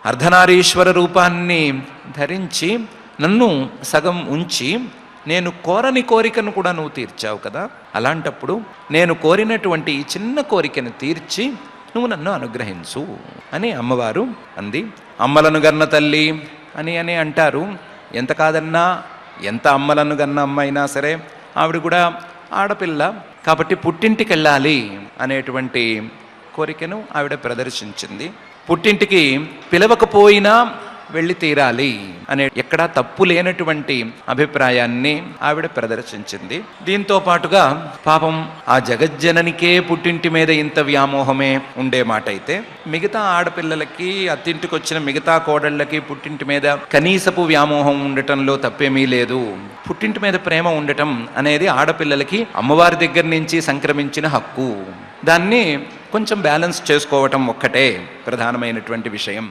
అర్ధనారీశ్వర రూపాన్ని ధరించి నన్ను సగం ఉంచి నేను కోరని కోరికను కూడా నువ్వు తీర్చావు కదా, అలాంటప్పుడు నేను కోరినటువంటి ఈ చిన్న కోరికను తీర్చి నువ్వు నన్ను అనుగ్రహించు అని అమ్మవారు అంది. అమ్మలను గన్న తల్లి అని అని అంటారు. ఎంత కాదన్నా, ఎంత అమ్మలను గన్న అమ్మ అయినా సరే ఆవిడ కూడా ఆడపిల్ల కాబట్టి పుట్టింటికి వెళ్ళాలి అనేటువంటి కోరికను ఆవిడ ప్రదర్శించింది. పుట్టింటికి పిలవకపోయినా వెళ్ళి తీరాలి అనే ఎక్కడా తప్పు లేనటువంటి అభిప్రాయాన్ని ఆవిడ ప్రదర్శించింది. దీంతో పాటుగా పాపం ఆ జగజ్జననికే పుట్టింటి మీద ఇంత వ్యామోహమే ఉండే మాట అయితే, మిగతా ఆడపిల్లలకి, అత్తింటికి వచ్చిన మిగతా కోడళ్ళకి పుట్టింటి మీద కనీసపు వ్యామోహం ఉండటంలో తప్పేమీ లేదు. పుట్టింటి మీద ప్రేమ ఉండటం అనేది ఆడపిల్లలకి అమ్మవారి దగ్గర నుంచి సంక్రమించిన హక్కు. దాన్ని కొంచెం బ్యాలెన్స్ చేసుకోవటం ఒక్కటే ప్రధానమైనటువంటి విషయం.